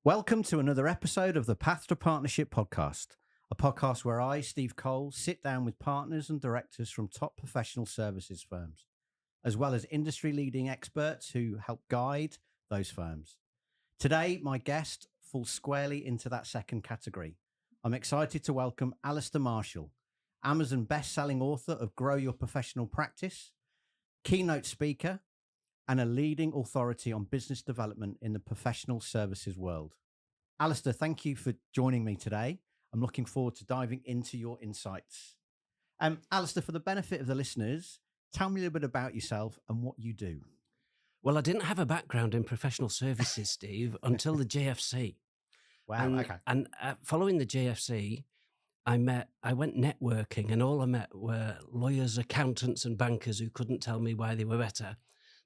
Welcome to another episode of the Path to Partnership podcast, a podcast where I, Steve Cole, sit down with partners and directors from top professional services firms, as well as industry-leading experts who help guide those firms. Today, my guest falls squarely into that second category. I'm excited to welcome Alistair Marshall, Amazon best-selling author of Grow Your Professional Practice, keynote speaker, and a leading authority on business development in the professional services world. Alistair, thank you for joining me today. I'm looking forward to diving into your insights. Alistair, for the benefit of the listeners, tell me a little bit about yourself and what you do. Well, I didn't have a background in professional services, Steve, until the JFC. Wow, okay. And following the JFC, I went networking, and all I met were lawyers, accountants, and bankers who couldn't tell me why they were better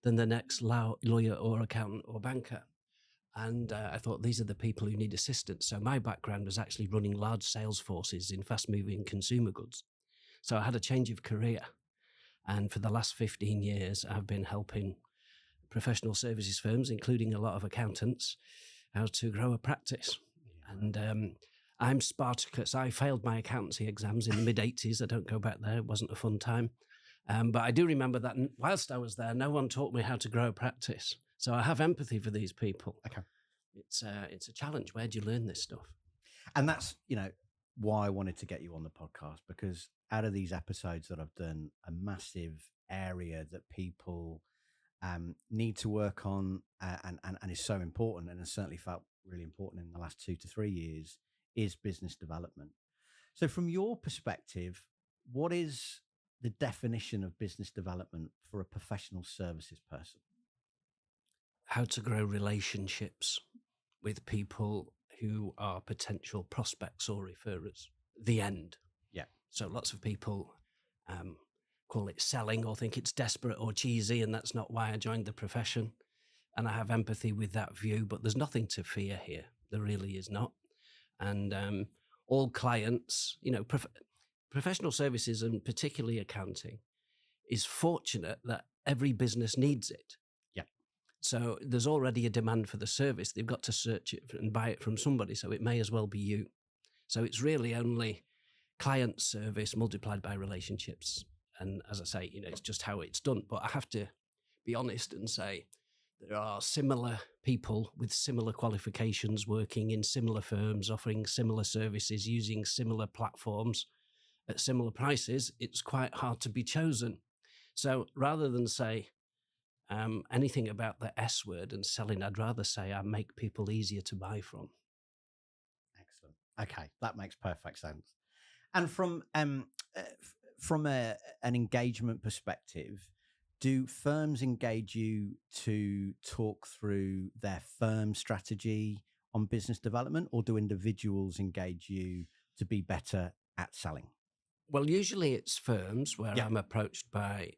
than the next lawyer or accountant or banker. And I thought, these are the people who need assistance. So my background was actually running large sales forces in fast-moving consumer goods. So I had a change of career. And for the last 15 years, I've been helping professional services firms, including a lot of accountants, how to grow a practice. And I'm Spartacus. I failed my accountancy exams in the mid-'80s. I don't go back there. It wasn't a fun time. But I do remember that whilst I was there, no one taught me how to grow a practice. So I have empathy for these people. Okay. It's a challenge. Where do you learn this stuff? And that's, why I wanted to get you on the podcast, because out of these episodes that I've done, a massive area that people need to work on and is so important, and has certainly felt really important in the last 2 to 3 years, is business development. So from your perspective, what is the definition of business development for a professional services person? How to grow relationships with people who are potential prospects or referrers. The end. Yeah. So lots of people call it selling or think it's desperate or cheesy, and that's not why I joined the profession. And I have empathy with that view, but there's nothing to fear here. There really is not. And all clients, professional services, and particularly accounting, is fortunate that every business needs it. Yeah. So there's already a demand for the service. They've got to search it and buy it from somebody, so it may as well be you. So it's really only client service multiplied by relationships. And as I say, it's just how it's done. But I have to be honest and say there are similar people with similar qualifications working in similar firms, offering similar services, using similar platforms at similar prices. It's quite hard to be chosen. So rather than say anything about the S word and selling, I'd rather say I make people easier to buy from. Excellent. Okay, that makes perfect sense. And from an engagement perspective, do firms engage you to talk through their firm strategy on business development, or do individuals engage you to be better at selling? Well, usually it's firms where I'm approached by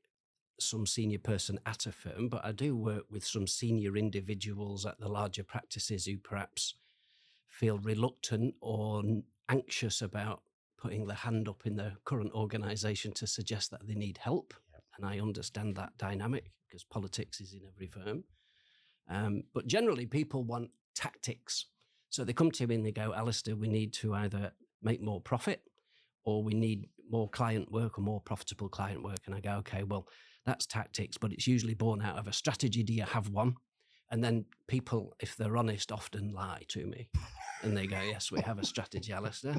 some senior person at a firm, but I do work with some senior individuals at the larger practices who perhaps feel reluctant or anxious about putting their hand up in their current organization to suggest that they need help. And I understand that dynamic because politics is in every firm. But generally people want tactics. So they come to me and they go, Alistair, we need to either make more profit or we need more client work or more profitable client work. And I go, okay, well, that's tactics, but it's usually born out of a strategy. Do you have one? And then people, if they're honest, often lie to me. And they go, yes, we have a strategy, Alistair.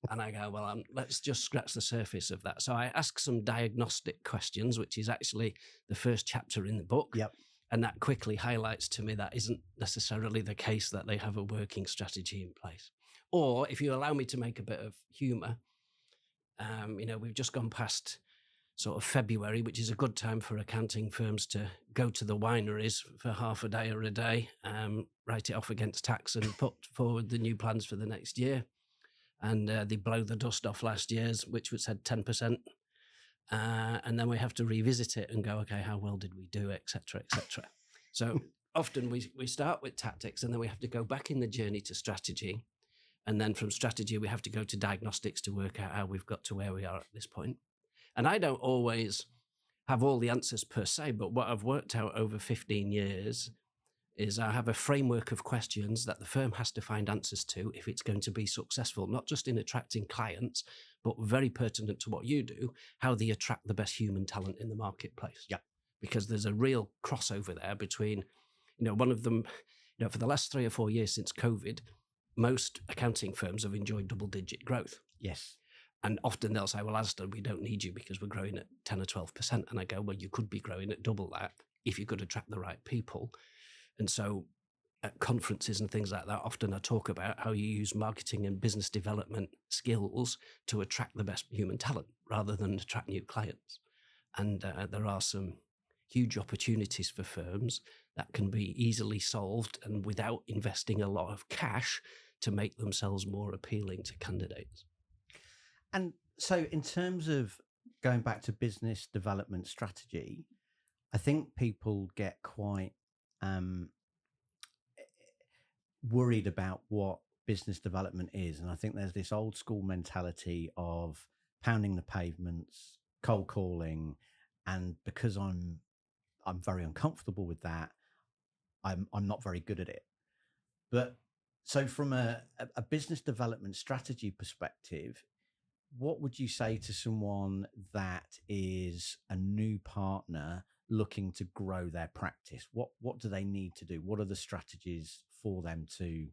And I go, well, let's just scratch the surface of that. So I ask some diagnostic questions, which is actually the first chapter in the book. Yep. And that quickly highlights to me that isn't necessarily the case, that they have a working strategy in place. Or if you allow me to make a bit of humor, we've just gone past sort of February, which is a good time for accounting firms to go to the wineries for half a day or a day, write it off against tax and put forward the new plans for the next year. And they blow the dust off last year's, which was said 10%. And then we have to revisit it and go, okay, how well did we do, et cetera, et cetera. So often we start with tactics and then we have to go back in the journey to strategy. And then from strategy, we have to go to diagnostics to work out how we've got to where we are at this point. And I don't always have all the answers per se, but what I've worked out over 15 years is I have a framework of questions that the firm has to find answers to if it's going to be successful, not just in attracting clients, but very pertinent to what you do, how they attract the best human talent in the marketplace. Yeah. Because there's a real crossover there between, one of them, for the last 3 or 4 years since COVID, most accounting firms have enjoyed double-digit growth. Yes. And often they'll say, well, Asda, we don't need you because we're growing at 10 or 12%. And I go, well, you could be growing at double that if you could attract the right people. And so at conferences and things like that, often I talk about how you use marketing and business development skills to attract the best human talent rather than attract new clients. And there are some huge opportunities for firms that can be easily solved and without investing a lot of cash to make themselves more appealing to candidates. And so in terms of going back to business development strategy, I think people get quite worried about what business development is. And I think there's this old school mentality of pounding the pavements, cold calling. And because I'm very uncomfortable with that, I'm not very good at it. But so from a business development strategy perspective, what would you say to someone that is a new partner looking to grow their practice? What do they need to do? What are the strategies for them to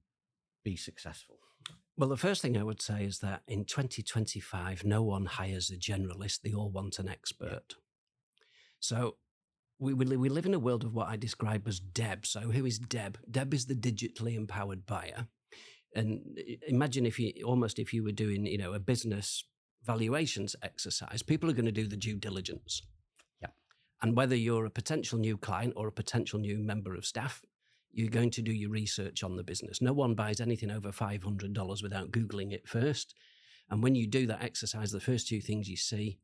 be successful? Well, the first thing I would say is that in 2025, no one hires a generalist. They all want an expert. So we live in a world of what I describe as DEB. So who is DEB? DEB is the digitally empowered buyer. And imagine if you were doing, a business valuations exercise, people are going to do the due diligence. Yeah. And whether you're a potential new client or a potential new member of staff, you're going to do your research on the business. No one buys anything over $500 without Googling it first. And when you do that exercise, the first two things you see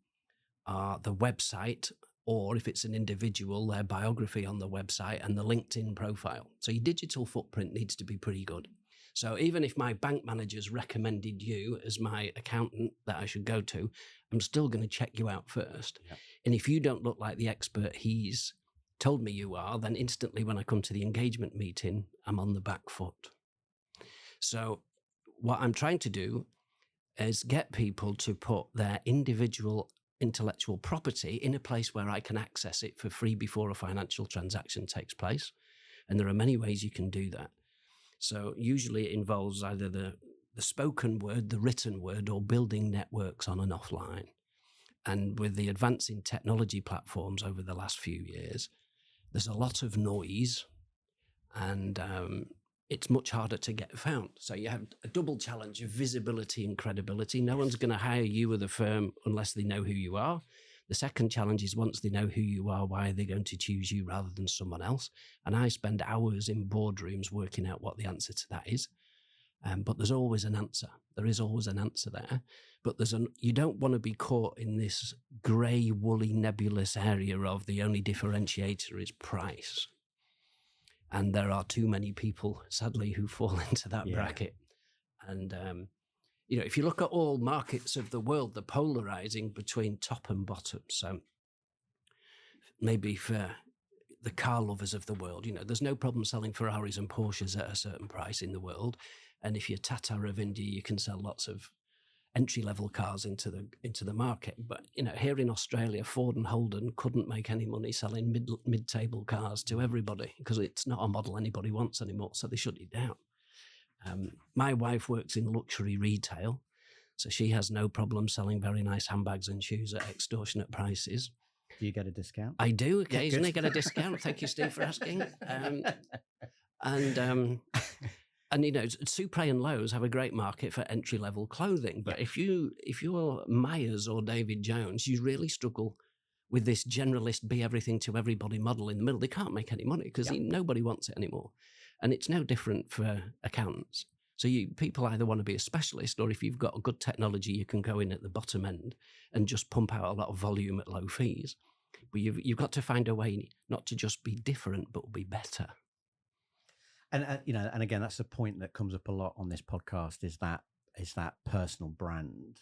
are the website, or if it's an individual, their biography on the website and the LinkedIn profile. So your digital footprint needs to be pretty good. So even if my bank managers recommended you as my accountant that I should go to, I'm still going to check you out first. Yeah. And if you don't look like the expert he's told me you are, then instantly when I come to the engagement meeting, I'm on the back foot. So what I'm trying to do is get people to put their individual intellectual property in a place where I can access it for free before a financial transaction takes place. And there are many ways you can do that. So usually it involves either the spoken word, the written word, or building networks on and offline. And with the advancing technology platforms over the last few years, there's a lot of noise and it's much harder to get found. So you have a double challenge of visibility and credibility. No one's going to hire you or the firm unless they know who you are. The second challenge is once they know who you are, why are they going to choose you rather than someone else? And I spend hours in boardrooms working out what the answer to that is. But there's always an answer. There is always an answer there. But you don't want to be caught in this grey, woolly, nebulous area of the only differentiator is price. And there are too many people, sadly, who fall into that bracket. And if you look at all markets of the world, they're polarizing between top and bottom. So maybe for the car lovers of the world, there's no problem selling Ferraris and Porsches at a certain price in the world. And if you're Tata of India, you can sell lots of entry-level cars into the market. But, here in Australia, Ford and Holden couldn't make any money selling mid-table cars to everybody because it's not a model anybody wants anymore. So they shut it down. My wife works in luxury retail, so she has no problem selling very nice handbags and shoes at extortionate prices. Do you get a discount? I do occasionally get a discount. Thank you, Steve, for asking. Supre and Lowe's have a great market for entry-level clothing. But if you're Myers or David Jones, you really struggle with this generalist be everything to everybody model in the middle. They can't make any money because nobody wants it anymore. And it's no different for accountants. So people either want to be a specialist, or if you've got a good technology, you can go in at the bottom end and just pump out a lot of volume at low fees. But you've got to find a way not to just be different, but be better. And and again, that's a point that comes up a lot on this podcast is that personal brand.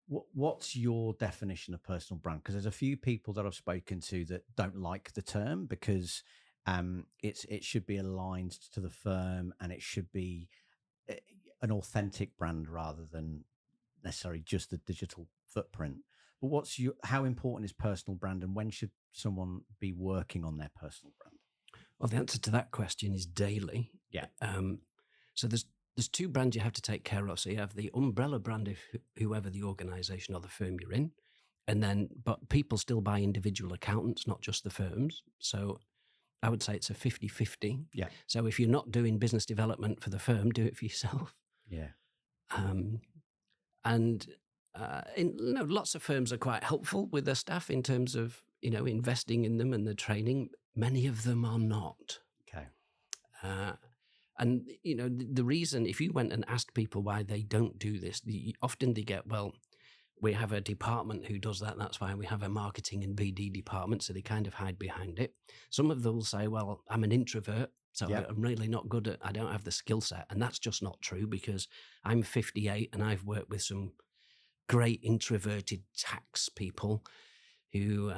What's your definition of personal brand? Because there's a few people that I've spoken to that don't like the term because it should be aligned to the firm, and it should be an authentic brand rather than necessarily just the digital footprint. But how important is personal brand, and when should someone be working on their personal brand? Well, the answer to that question is daily. Yeah. So there's two brands you have to take care of. So you have the umbrella brand of whoever the organization or the firm you're in, but people still buy individual accountants, not just the firms. So I would say it's a 50-50. Yeah. So if you're not doing business development for the firm, do it for yourself. Yeah. Lots of firms are quite helpful with their staff in terms of, investing in them and the training. Many of them are not. Okay. The reason, if you went and asked people why they don't do this, often they get, well, we have a department who does that. That's why we have a marketing and BD department. So they kind of hide behind it. Some of them will say, well, I'm an introvert, so I'm really not good I don't have the skill set. And that's just not true, because I'm 58 and I've worked with some great introverted tax people who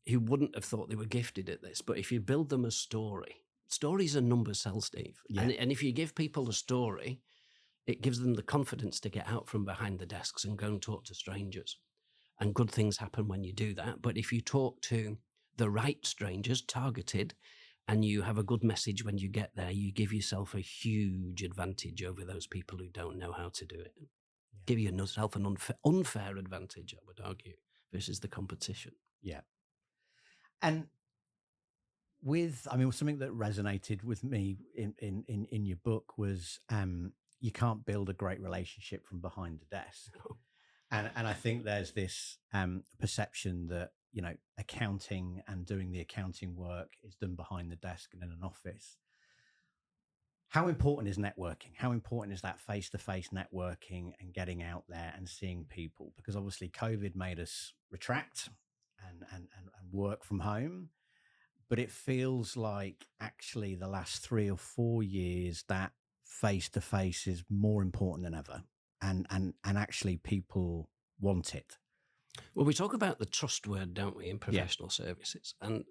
wouldn't have thought they were gifted at this. But if you build them a story, stories and numbers sell, Steve. Yeah. And if you give people a story, it gives them the confidence to get out from behind the desks and go and talk to strangers. And good things happen when you do that. But if you talk to the right strangers, targeted, and you have a good message when you get there, you give yourself a huge advantage over those people who don't know how to do it. Yeah. Give yourself an unfair advantage, I would argue, versus the competition. Yeah. And something that resonated with me in your book was you can't build a great relationship from behind the desk. No. And I think there's this perception that, accounting and doing the accounting work is done behind the desk and in an office. How important is networking? How important is that face-to-face networking and getting out there and seeing people? Because obviously COVID made us retract and work from home. But it feels like actually the last 3 or 4 years that face-to-face is more important than ever. And actually people want it. Well, we talk about the trust word, don't we, in professional services? And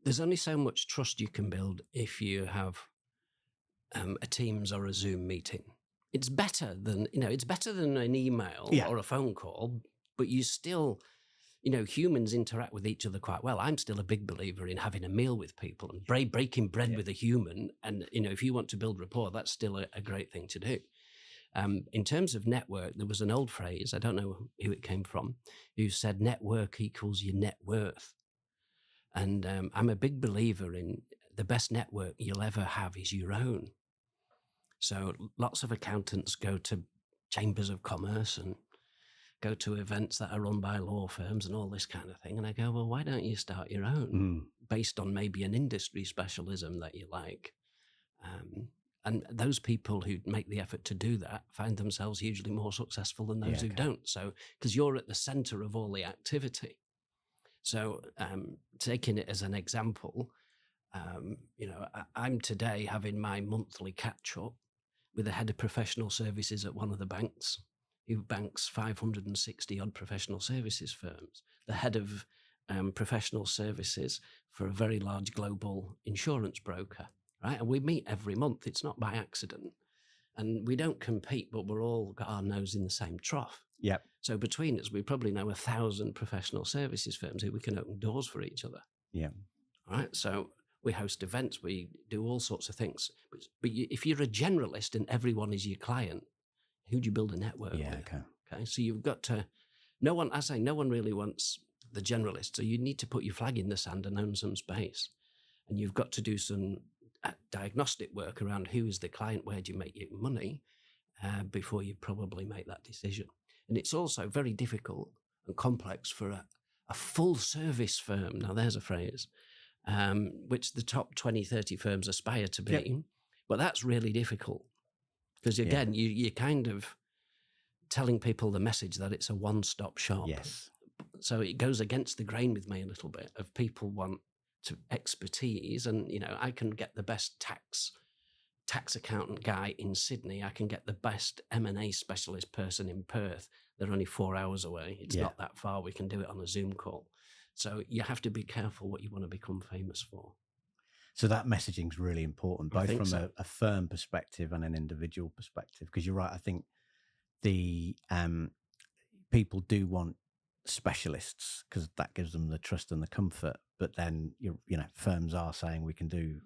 there's only so much trust you can build if you have a Teams or a Zoom meeting. It's better than an email or a phone call, but you still, humans interact with each other quite well. I'm still a big believer in having a meal with people and breaking bread with a human. And, if you want to build rapport, that's still a great thing to do. In terms of network, there was an old phrase, I don't know who it came from, who said network equals your net worth. And I'm a big believer in the best network you'll ever have is your own. So lots of accountants go to chambers of commerce and go to events that are run by law firms and all this kind of thing. And I go, well, why don't you start your own based on maybe an industry specialism that you like? And those people who make the effort to do that find themselves hugely more successful than those who don't. So, because you're at the center of all the activity. So, taking it as an example, I'm today having my monthly catch up with the head of professional services at one of the banks, who banks 560 odd professional services firms, the head of professional services for a very large global insurance broker. Right? And we meet every month. It's not by accident. And we don't compete, but we're all got our nose in the same trough. Yep. So between us, we probably know 1,000 professional services firms who we can open doors for each other. Yeah. All right. So we host events. We do all sorts of things. But if you're a generalist and everyone is your client, who do you build a network with? Okay. So you've got to, no one really wants the generalist. So you need to put your flag in the sand and own some space. And you've got to do some diagnostic work around who is the client, where do you make your money, before you probably make that decision. And it's also very difficult and complex for a full service firm. Now there's a phrase, which the top 20, 30 firms aspire to be. Yep. But that's really difficult because again, you're kind of telling people the message that it's a one-stop shop. Yes. So it goes against the grain with me a little bit of people want to expertise, and I can get the best tax accountant guy in Sydney. I can get the best M&A specialist person in Perth. They're only 4 hours away. It's not that far. We can do it on a Zoom call. So you have to be careful what you want to become famous for. So that messaging is really important, both from a firm perspective and an individual perspective. Because you're right, I think the people do want specialists because that gives them the trust and the comfort. But then firms are saying we can do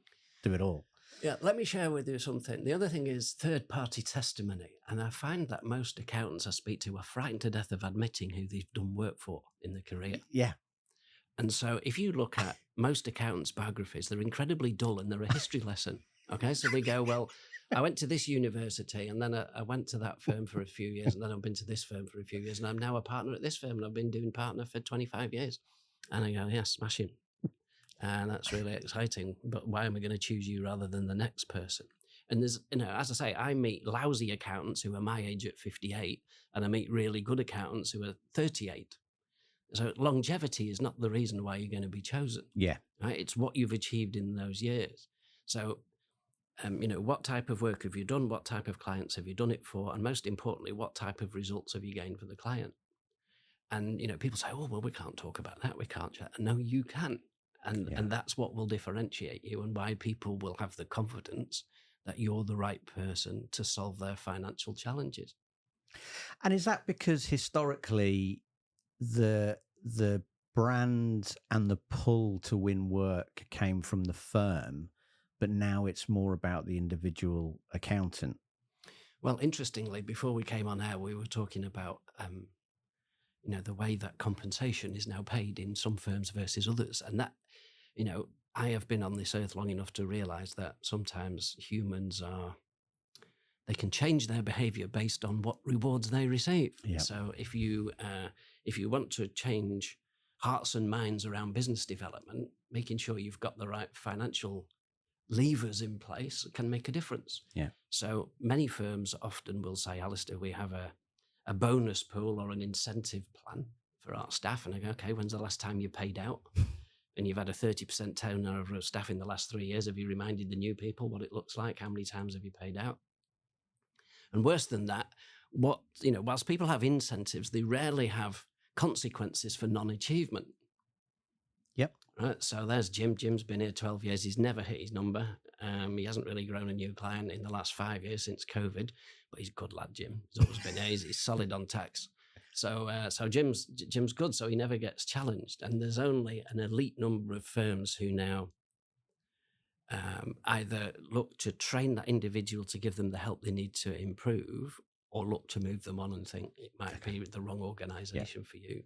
it all. Yeah, let me share with you something. The other thing is third-party testimony, and I find that most accountants I speak to are frightened to death of admitting who they've done work for in their career. Yeah. And so if you look at most accountants' biographies, they're incredibly dull and they're a history lesson. Okay, so they go, well, I went to this university and then I went to that firm for a few years and then I've been to this firm for a few years and I'm now a partner at this firm and I've been doing partner for 25 years. And I go, yeah, smashing. And that's really exciting. But why am I going to choose you rather than the next person? And there's, as I say, I meet lousy accountants who are my age at 58 and I meet really good accountants who are 38. So longevity is not the reason why you're going to be chosen. Yeah. Right? It's what you've achieved in those years. So, what type of work have you done? What type of clients have you done it for? And most importantly, what type of results have you gained for the client? And, people say, oh, well, we can't talk about that. We can't chat. No, you can. And that's what will differentiate you and why people will have the confidence that you're the right person to solve their financial challenges. And is that because historically the brand and the pull to win work came from the firm, but now it's more about the individual accountant? Well, interestingly, before we came on air, we were talking about the way that compensation is now paid in some firms versus others, and that I have been on this earth long enough to realize that sometimes humans they can change their behavior based on what rewards they receive. Yeah. So if you want to change hearts and minds around business development, making sure you've got the right financial levers in place can make a difference. Yeah. So many firms often will say, Alistair, we have a bonus pool or an incentive plan for our staff. And I go, okay, when's the last time you paid out? And you've had a 30% turnover of staff in the last 3 years. Have you reminded the new people what it looks like? How many times have you paid out? And worse than that, whilst people have incentives, they rarely have consequences for non-achievement. Yep. Right. So there's Jim. Jim's been here 12 years. He's never hit his number. He hasn't really grown a new client in the last 5 years since COVID, but he's a good lad, Jim. He's always been here. He's solid on tax. So Jim's good. So he never gets challenged. And there's only an elite number of firms who now either look to train that individual to give them the help they need to improve, or look to move them on and think it might be the wrong organization for you.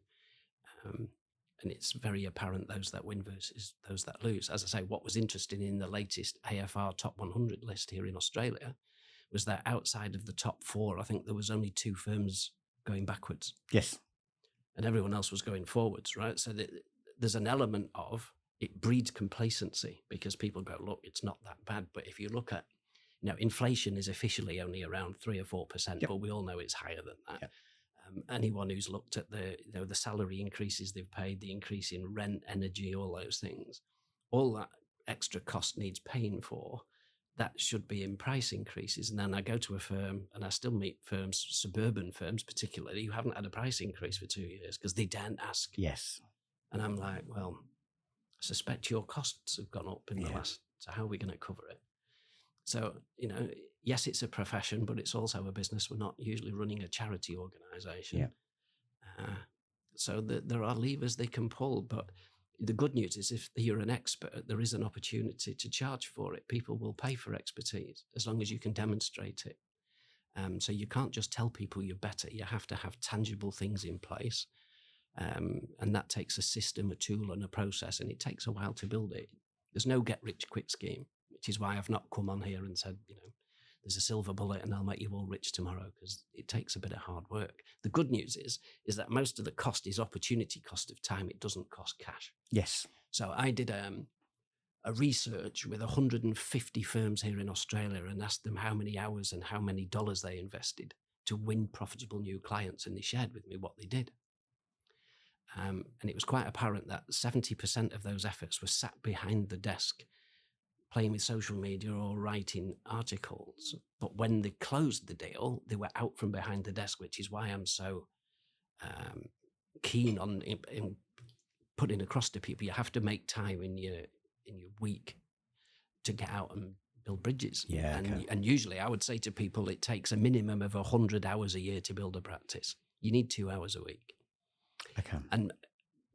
And it's very apparent those that win versus those that lose. As I say, what was interesting in the latest AFR Top 100 list here in Australia was that outside of the top 4, I think there was only 2 firms going backwards. Yes. And everyone else was going forwards, right? So there's an element of it breeds complacency because people go, look, it's not that bad. But if you look at, inflation is officially only around 3 or 4%, but we all know it's higher than that. Yep. Anyone who's looked at the salary increases they've paid, the increase in rent, energy, all those things, all that extra cost needs paying for, that should be in price increases. And then I go to a firm and I still meet firms, suburban firms particularly, who haven't had a price increase for 2 years because they daren't ask. Yes. And I'm like, well, I suspect your costs have gone up in the last, so how are we going to cover it? So, yes, it's a profession, but it's also a business. We're not usually running a charity organization. Yeah. So there are levers they can pull, but the good news is if you're an expert, there is an opportunity to charge for it. People will pay for expertise as long as you can demonstrate it. So you can't just tell people you're better. You have to have tangible things in place. And that takes a system, a tool, and a process, and it takes a while to build it. There's no get-rich-quick scheme, which is why I've not come on here and said, there's a silver bullet and I'll make you all rich tomorrow, because it takes a bit of hard work. The good news is that most of the cost is opportunity cost of time. It doesn't cost cash. Yes. So I did a research with 150 firms here in Australia and asked them how many hours and how many dollars they invested to win profitable new clients, and they shared with me what they did. And it was quite apparent that 70% of those efforts were sat behind the desk playing with social media or writing articles. But when they closed the deal, they were out from behind the desk, which is why I'm so keen on in putting across to people. You have to make time in your week to get out and build bridges. Yeah. And usually I would say to people, it takes a minimum of 100 hours a year to build a practice. You need 2 hours a week. Okay. And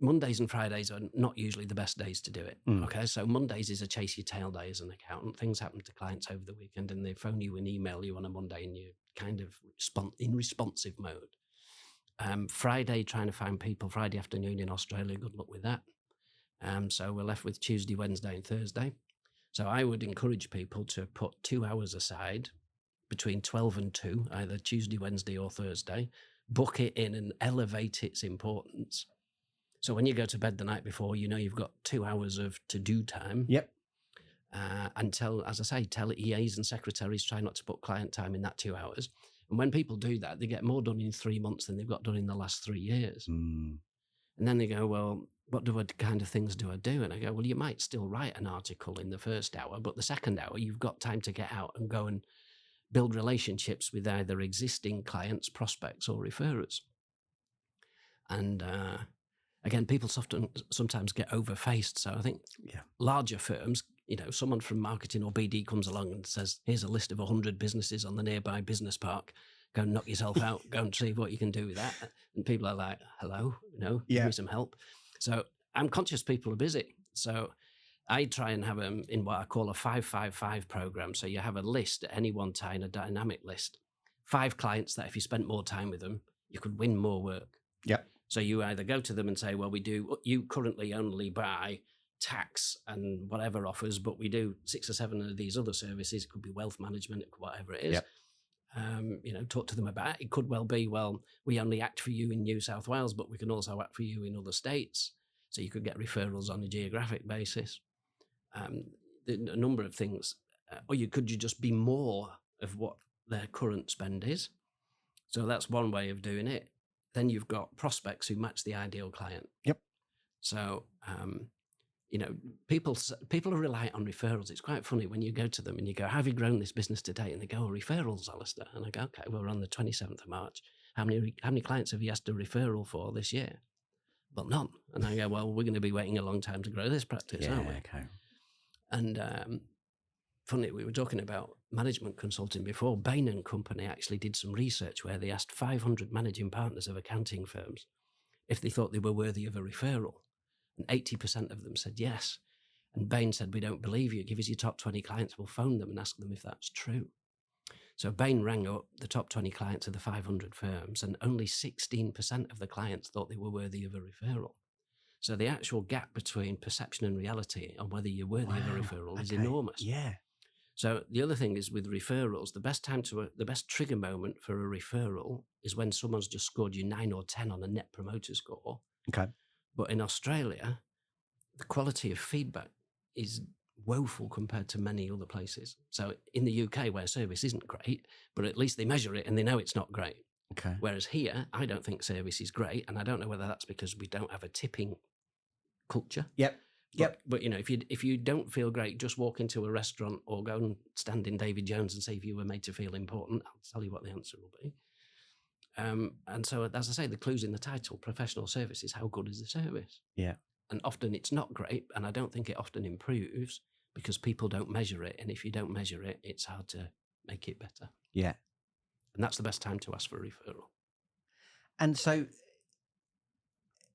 Mondays and Fridays are not usually the best days to do it. Okay. So Mondays is a chase your tail day as an accountant. Things happen to clients over the weekend and they phone you and email you on a Monday and you're kind of in responsive mode. Friday, trying to find people Friday afternoon in Australia, good luck with that. So we're left with Tuesday, Wednesday and Thursday. So I would encourage people to put 2 hours aside between 12 and 2, either Tuesday, Wednesday or Thursday, book it in and elevate its importance. So when you go to bed the night before, you know you've got 2 hours of to-do time. Yep. And tell EAs and secretaries, try not to put client time in that 2 hours. And when people do that, they get more done in 3 months than they've got done in the last 3 years. And then they go, well, what kind of things do I do? And I go, well, you might still write an article in the first hour, but the second hour, you've got time to get out and go and build relationships with either existing clients, prospects, or referrers. And again, people sometimes get overfaced. So I think larger firms, someone from marketing or BD comes along and says, here's a list of 100 businesses on the nearby business park. Go and knock yourself out. Go and see what you can do with that. And people are like, hello, give me some help. So I'm conscious people are busy. So I try and have them in what I call a 5-5-5 program. So you have a list at any one time, a dynamic list, 5 clients that if you spent more time with them, you could win more work. Yep. So you either go to them and say, well, you currently only buy tax and whatever offers, but we do 6 or 7 of these other services. It could be wealth management, whatever it is. Yep. Talk to them about it. It could well be, well, we only act for you in New South Wales, but we can also act for you in other states. So you could get referrals on a geographic basis. A number of things. Or you just be more of what their current spend is. So that's one way of doing it. Then you've got prospects who match the ideal client. Yep. So, people are reliant on referrals. It's quite funny when you go to them and you go, have you grown this business to date? And they go, referrals, Alistair. And I go, okay, well, we're on the 27th of March. How many clients have you asked a referral for this year? Well, none. And I go, well, we're going to be waiting a long time to grow this practice, aren't we? Okay. And funny, we were talking about management consulting before. Bain & Company actually did some research where they asked 500 managing partners of accounting firms if they thought they were worthy of a referral. And 80% of them said yes. And Bain said, we don't believe you. Give us your top 20 clients. We'll phone them and ask them if that's true. So Bain rang up the top 20 clients of the 500 firms, and only 16% of the clients thought they were worthy of a referral. So the actual gap between perception and reality on whether you're worthy of a referral is enormous. Yeah. So the other thing is with referrals, the best trigger moment for a referral is when someone's just scored you 9 or 10 on a net promoter score. Okay. But in Australia, the quality of feedback is woeful compared to many other places. So in the UK, where service isn't great, but at least they measure it and they know it's not great. Okay. Whereas here, I don't think service is great. And I don't know whether that's because we don't have a tipping culture. Yep. But if you don't feel great, just walk into a restaurant or go and stand in David Jones and say if you were made to feel important. I'll tell you what the answer will be. And so, as I say, the clue's in the title, professional services. How good is the service? Yeah. And often it's not great, and I don't think it often improves because people don't measure it. And if you don't measure it, it's hard to make it better. Yeah. And that's the best time to ask for a referral. And so,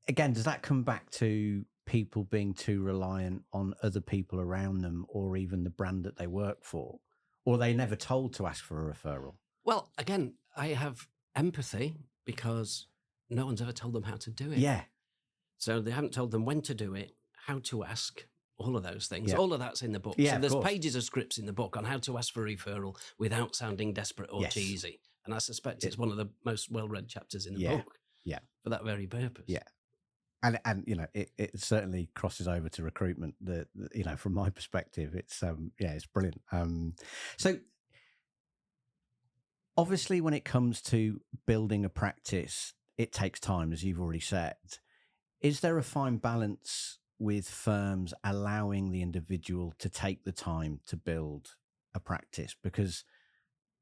again, does that come back to people being too reliant on other people around them or even the brand that they work for? Or are they never told to ask for a referral? Well, again, I have empathy because no one's ever told them how to do it. Yeah. So they haven't told them when to do it, how to ask, all of those things. Yeah. All of that's in the book. Yeah, so there's course. pages of scripts in the book on how to ask for a referral without sounding desperate or cheesy. And I suspect it's one of the most well-read chapters in the book. Yeah. For that very purpose. Yeah. And it certainly crosses over to recruitment. The from my perspective, it's it's brilliant. So obviously, when it comes to building a practice, it takes time, as you've already said. Is there a fine balance with firms allowing the individual to take the time to build a practice? Because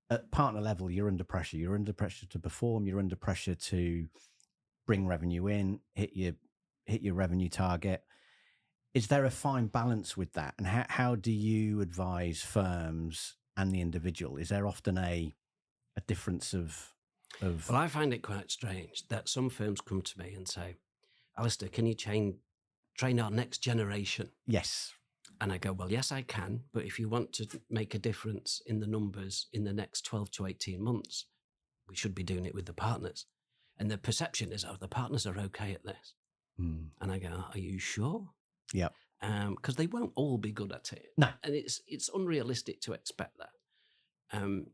at partner level, you're under pressure. You're under pressure to perform. You're under pressure to bring revenue in, hit your revenue target. Is there a fine balance with that? And how do you advise firms and the individual? Is there often a difference of? Well, I find it quite strange that some firms come to me and say, Alistair, can you train our next generation? Yes. And I go, well, yes, I can. But if you want to make a difference in the numbers in the next 12 to 18 months, we should be doing it with the partners. And the perception is, oh, the partners are okay at this. Mm. And I go, are you sure? Yeah. Because they won't all be good at it. No. And it's unrealistic to expect that. And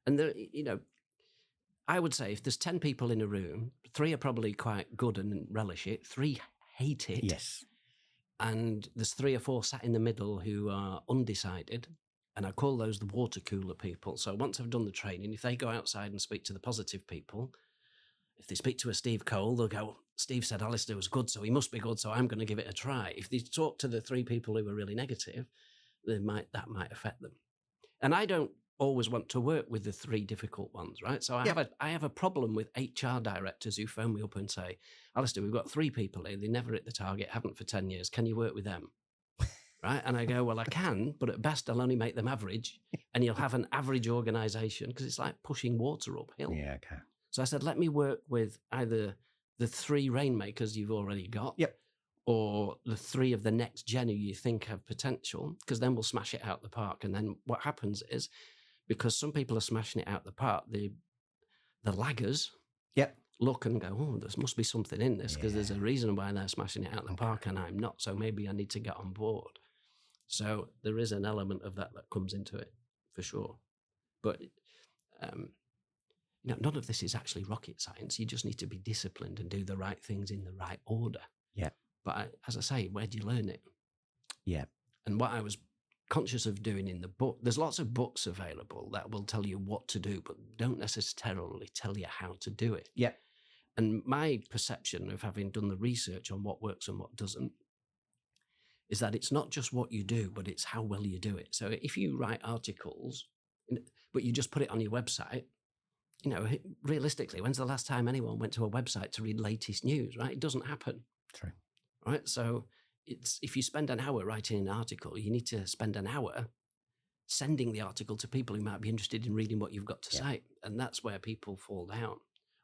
there, I would say if there's 10 people in a room, 3 are probably quite good and relish it. 3 hate it. Yes. And there's 3 or 4 sat in the middle who are undecided. And I call those the water cooler people. So once I've done the training, if they go outside and speak to the positive people, if they speak to a Steve Cole, they'll go, Steve said Alistair was good, so he must be good, so I'm going to give it a try. If they talk to the 3 people who are really negative, that might affect them. And I don't always want to work with the 3 difficult ones, right? So I have a problem with HR directors who phone me up and say, Alistair, we've got 3 people here, they never hit the target, haven't for 10 years. Can you work with them? Right? And I go, well, I can, but at best I'll only make them average, and you'll have an average organization because it's like pushing water uphill. Yeah, okay. So I said, let me work with either the 3 rainmakers you've already got, yep, or the 3 of the next gen who you think have potential, because then we'll smash it out the park. And then what happens is, because some people are smashing it out the park, the laggers yep, look and go, oh, there must be something in this, because there's a reason why they're smashing it out the park and I'm not. So maybe I need to get on board. So there is an element of that comes into it for sure. But none of this is actually rocket science. You just need to be disciplined and do the right things in the right order. Yeah. But as I say, where do you learn it? Yeah. And what I was conscious of doing in the book, there's lots of books available that will tell you what to do, but don't necessarily tell you how to do it. Yeah. And my perception of having done the research on what works and what doesn't is that it's not just what you do, but it's how well you do it. So if you write articles, but you just put it on your website, realistically, when's the last time anyone went to a website to read latest news, right? It doesn't happen. True. Right? So if you spend an hour writing an article, you need to spend an hour sending the article to people who might be interested in reading what you've got to say. And that's where people fall down.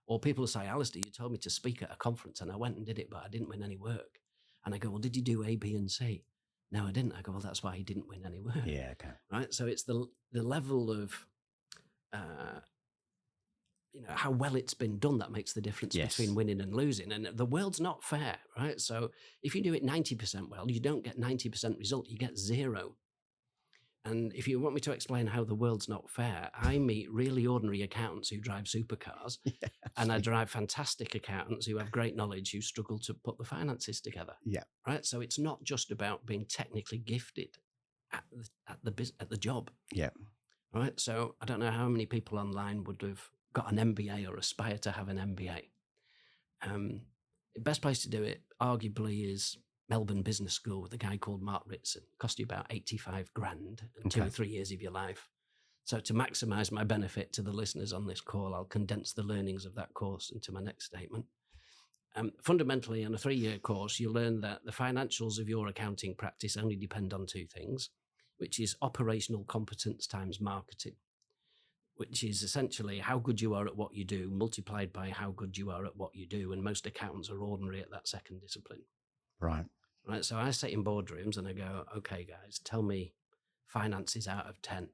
Or people say, Alistair, you told me to speak at a conference and I went and did it, but I didn't win any work. And I go, well, did you do A, B, and C? No, I didn't. I go, well, that's why he didn't win any work. Yeah, okay. Right? So it's the level of, how well it's been done that makes the difference between winning and losing. And the world's not fair, right? So if you do it 90% well, you don't get 90% result, you get 0. And if you want me to explain how the world's not fair, I meet really ordinary accountants who drive supercars, and I drive fantastic accountants who have great knowledge who struggle to put the finances together. Yeah. Right. So it's not just about being technically gifted at the job. Yeah. Right. So I don't know how many people online would have got an MBA or aspire to have an MBA. The best place to do it, arguably, is Melbourne Business School with a guy called Mark Ritson. Cost you about 85 grand and 2 or 3 years of your life. So to maximize my benefit to the listeners on this call, I'll condense the learnings of that course into my next statement. Fundamentally, on a 3-year course, you learn that the financials of your accounting practice only depend on 2 things, which is operational competence times marketing, which is essentially how good you are at what you do multiplied by how good you are at what you do. And most accountants are ordinary at that second discipline. Right. Right. So I sit in boardrooms and I go, okay, guys, tell me finances out of 10.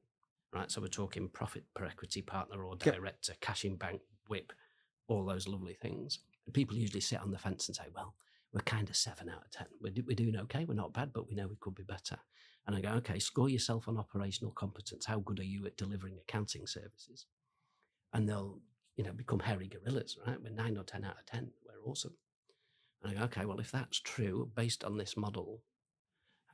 Right. So we're talking profit per equity partner or director, cash in bank, WIP, all those lovely things. And people usually sit on the fence and say, well, we're kind of 7 out of 10. We're doing okay. We're not bad, but we know we could be better. And I go, okay, score yourself on operational competence. How good are you at delivering accounting services? And they'll, become hairy gorillas, right? We're 9 or 10 out of 10. We're awesome. And I go, okay, well, if that's true, based on this model,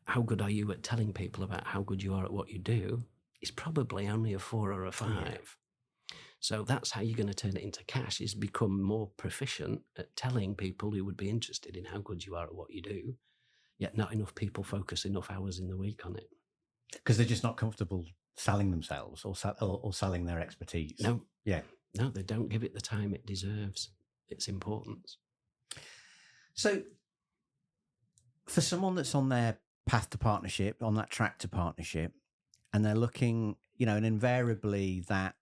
how good are you at telling people about how good you are at what you do? It's probably only a 4 or a 5. Yeah. So that's how you're going to turn it into cash, is become more proficient at telling people who would be interested in how good you are at what you do, yet not enough people focus enough hours in the week on it. Because they're just not comfortable selling themselves or selling their expertise. No. Yeah. No, they don't give it the time it deserves, its importance. So For someone that's on their path to partnership, on that track to partnership, and they're looking, and invariably that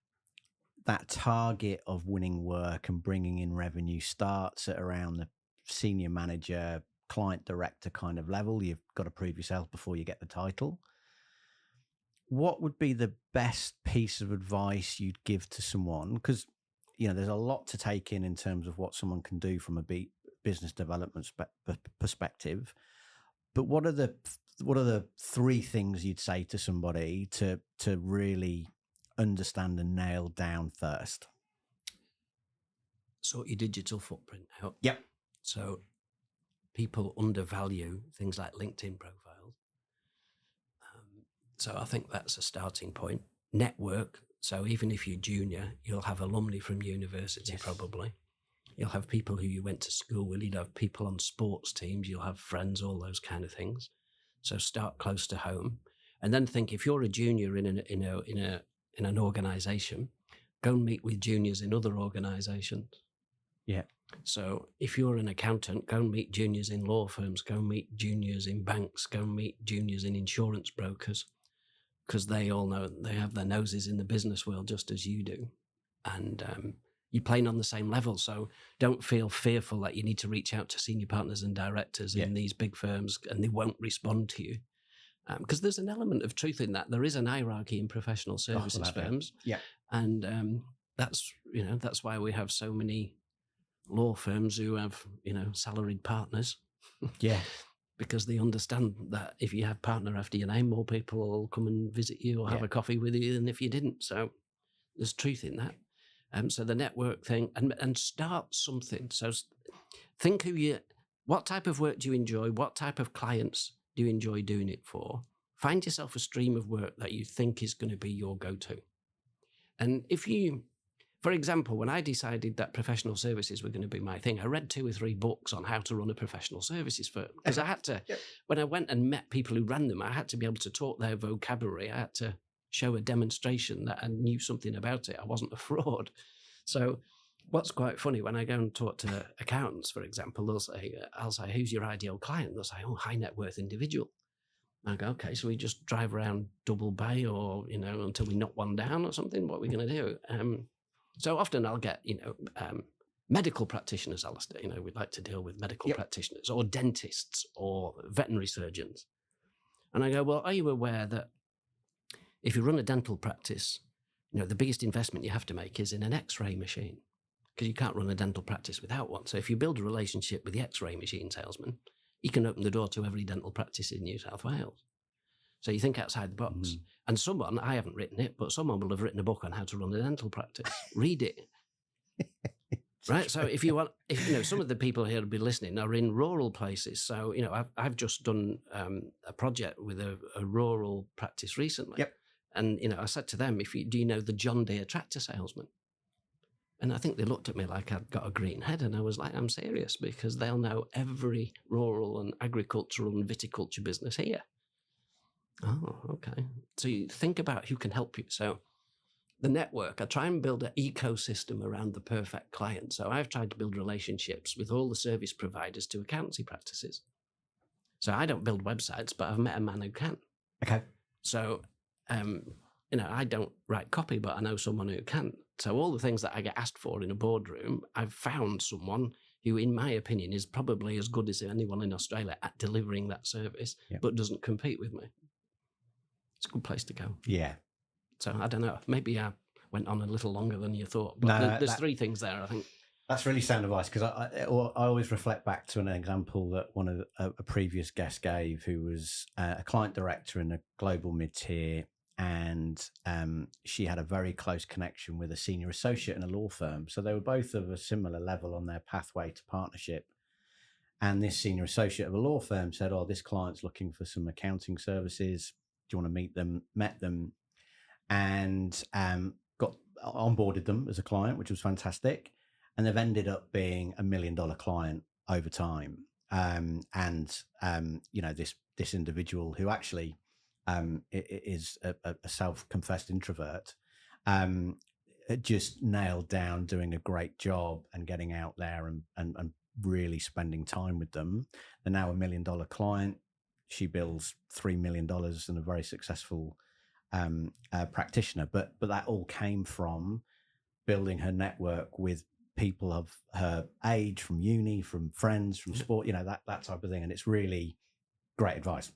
target of winning work and bringing in revenue starts at around the senior manager, client director kind of level. You've got to prove yourself before you get the title. What would be the best piece of advice you'd give to someone? Because, there's a lot to take in terms of what someone can do from a business development perspective. But what are the three things you'd say to somebody to really understand and nail down first? Sort your digital footprint out. Yep. So people undervalue things like LinkedIn profiles. So I think that's a starting point. Network. So even if you're junior, you'll have alumni from university, yes. Probably. You'll have people who you went to school with. You'll have people on sports teams. You'll have friends, all those kind of things. So start close to home, and then think if you're a junior in an organization, go and meet with juniors in other organizations. Yeah. So if you're an accountant, go and meet juniors in law firms. Go and meet juniors in banks. Go and meet juniors in insurance brokers, because they all know they have their noses in the business world just as you do, and you're playing on the same level. So don't feel fearful that you need to reach out to senior partners and directors in these big firms and they won't respond to you. Because there's an element of truth in that. There is an hierarchy in professional services firms. Yeah. And that's why we have so many law firms who have, salaried partners. Yeah. Because they understand that if you have partner after your name, more people will come and visit you or have a coffee with you than if you didn't. So there's truth in that. So the network thing, and start something. So think what type of work do you enjoy? What type of clients do you enjoy doing it for? Find yourself a stream of work that you think is going to be your go-to. And for example, when I decided that professional services were going to be my thing, I read 2 or 3 books on how to run a professional services firm. Because I had to, when I went and met people who ran them, I had to be able to talk their vocabulary. I had to show a demonstration that I knew something about it. I wasn't a fraud. So what's quite funny, when I go and talk to accountants, for example, I'll say, who's your ideal client? They'll say, high net worth individual. I go, okay, so we just drive around Double Bay or, until we knock one down or something? What are we going to do? So often I'll get, medical practitioners, Alistair. We'd like to deal with medical practitioners or dentists or veterinary surgeons. And I go, well, are you aware that if you run a dental practice, the biggest investment you have to make is in an X-ray machine, because you can't run a dental practice without one. So if you build a relationship with the X-ray machine salesman, he can open the door to every dental practice in New South Wales. So you think outside the box. Mm. And someone, I haven't written it, but someone will have written a book on how to run a dental practice. Read it. Right. So if some of the people here will be listening are in rural places. So, I've just done a project with a rural practice recently. Yep. And, I said to them, do you know the John Deere tractor salesman? And I think they looked at me like I'd got a green head. And I was like, I'm serious, because they'll know every rural and agricultural and viticulture business here. Oh, okay. So you think about who can help you. So the network, I try and build an ecosystem around the perfect client. So I've tried to build relationships with all the service providers to accountancy practices. So I don't build websites, but I've met a man who can. Okay. So, I don't write copy, but I know someone who can. So all the things that I get asked for in a boardroom, I've found someone who, in my opinion, is probably as good as anyone in Australia at delivering that service, but doesn't compete with me. It's a good place to go. Yeah. So I don't know. Maybe I went on a little longer than you thought. But there's 3 things there, I think. That's really sound advice, because I always reflect back to an example that one of a previous guest gave, who was a client director in a global mid-tier, and she had a very close connection with a senior associate in a law firm. So they were both of a similar level on their pathway to partnership. And this senior associate of a law firm said, this client's looking for some accounting services. Do you want to meet them? Met them, and got onboarded them as a client, which was fantastic. And they've ended up being $1 million client over time. This individual, who actually is a self-confessed introvert, just nailed down doing a great job and getting out there and really spending time with them. They're now $1 million client. She bills $3 million and a very successful practitioner. But that all came from building her network with people of her age, from uni, from friends, from sport, that type of thing. And it's really great advice.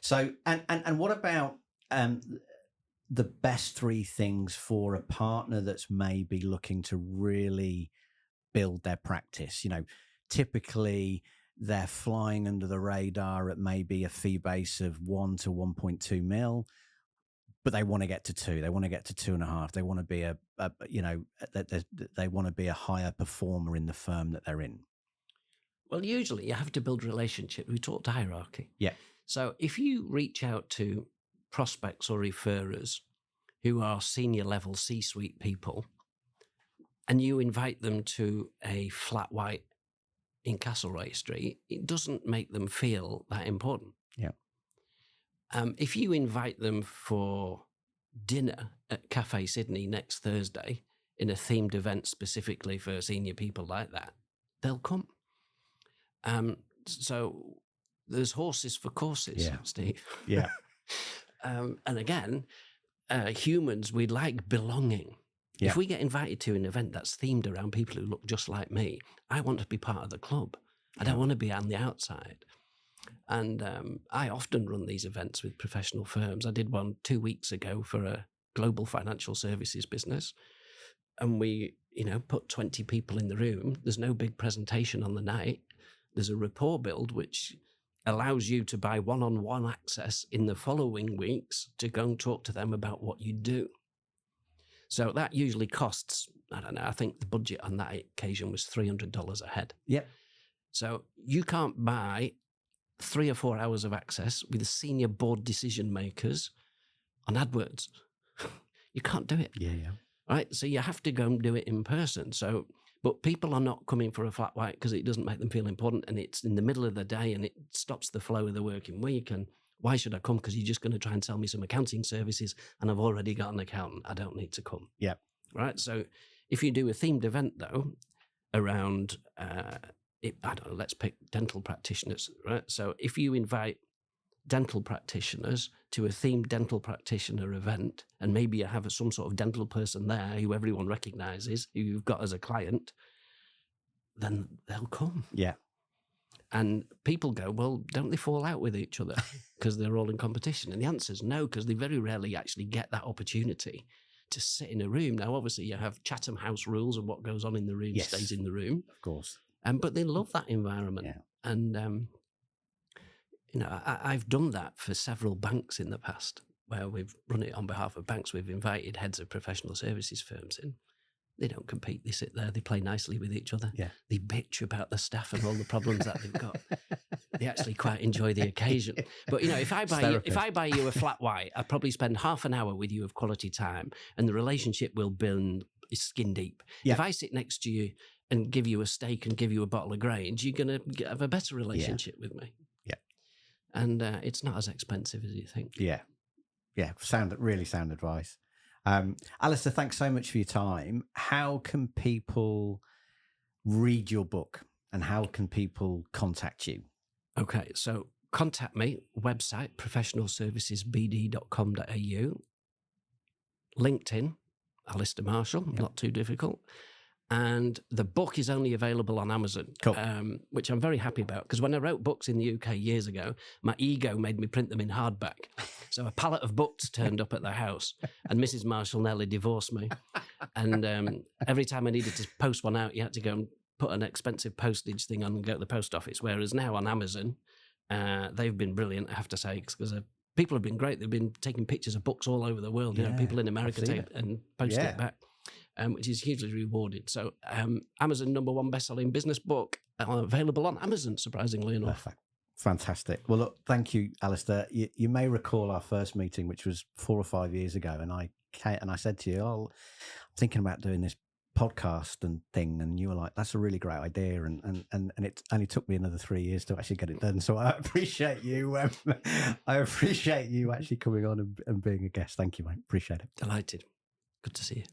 So, and what about the best 3 things for a partner that's maybe looking to really build their practice? Typically they're flying under the radar at maybe a fee base of 1 to 1.2 mil, but they want to get to 2. They want to get to 2.5. They want to be they want to be a higher performer in the firm that they're in. Well, usually you have to build relationship. We talked hierarchy. Yeah. So if you reach out to prospects or referrers who are senior level C-suite people, and you invite them to a flat white in Castlereagh Street, it doesn't make them feel that important. Yeah. If you invite them for dinner at Cafe Sydney next Thursday in a themed event specifically for senior people like that, they'll come. So there's horses for courses, Steve. Yeah. And again, humans, we like belonging. Yeah. If we get invited to an event that's themed around people who look just like me, I want to be part of the club. I don't want to be on the outside. And I often run these events with professional firms. I did one 2 weeks ago for a global financial services business. And we, put 20 people in the room. There's no big presentation on the night. There's a rapport build, which allows you to buy one-on-one access in the following weeks to go and talk to them about what you do. So that usually costs, I don't know, I think the budget on that occasion was $300 a head. Yep. So you can't buy 3 or 4 hours of access with the senior board decision makers on AdWords. You can't do it. Yeah. Right? So you have to go and do it in person. So, but people are not coming for a flat white because it doesn't make them feel important, and it's in the middle of the day and it stops the flow of the working week. And why should I come? Because you're just going to try and sell me some accounting services and I've already got an accountant. I don't need to come. Yeah. Right. So if you do a themed event though, around, I don't know, let's pick dental practitioners, right? So if you invite dental practitioners to a themed dental practitioner event, and maybe you have some sort of dental person there who everyone recognizes, who you've got as a client, then they'll come. Yeah. And people go, well, don't they fall out with each other because they're all in competition? And the answer is no, because they very rarely actually get that opportunity to sit in a room. Now, obviously, you have Chatham House rules, and what goes on in the room stays in the room. Of course. But they love that environment. Yeah. And, I've done that for several banks in the past, where we've run it on behalf of banks. We've invited heads of professional services firms in. They don't compete. They sit there. They play nicely with each other. Yeah. They bitch about the staff and all the problems that they've got. They actually quite enjoy the occasion. But, if I buy you a flat white, I probably spend half an hour with you of quality time, and the relationship will build skin deep. Yeah. If I sit next to you and give you a steak and give you a bottle of Grange, you're going to have a better relationship with me. Yeah. And it's not as expensive as you think. Yeah. Yeah. Really sound advice. Alistair, thanks so much for your time. How can people read your book and how can people contact you? Okay, so contact me, website, professionalservicesbd.com.au, LinkedIn, Alistair Marshall, not too difficult. And the book is only available on Amazon, cool. Which I'm very happy about, because when I wrote books in the UK years ago, my ego made me print them in hardback. So a pallet of books turned up at the house, and Mrs. Marshall nearly divorced me. And every time I needed to post one out, you had to go and put an expensive postage thing on and go to the post office. Whereas now on Amazon, they've been brilliant, I have to say, because people have been great. They've been taking pictures of books all over the world. People in America take it and post it back. Which is hugely rewarded. So Amazon #1 best-selling business book available on Amazon, surprisingly enough. Perfect. Fantastic. Well, look, thank you, Alistair. You may recall our first meeting, which was 4 or 5 years ago, and I said to you, I'm thinking about doing this podcast and thing, and you were like, that's a really great idea, and it only took me another 3 years to actually get it done. So I appreciate you. I appreciate you actually coming on and being a guest. Thank you, mate. Appreciate it. Delighted. Good to see you.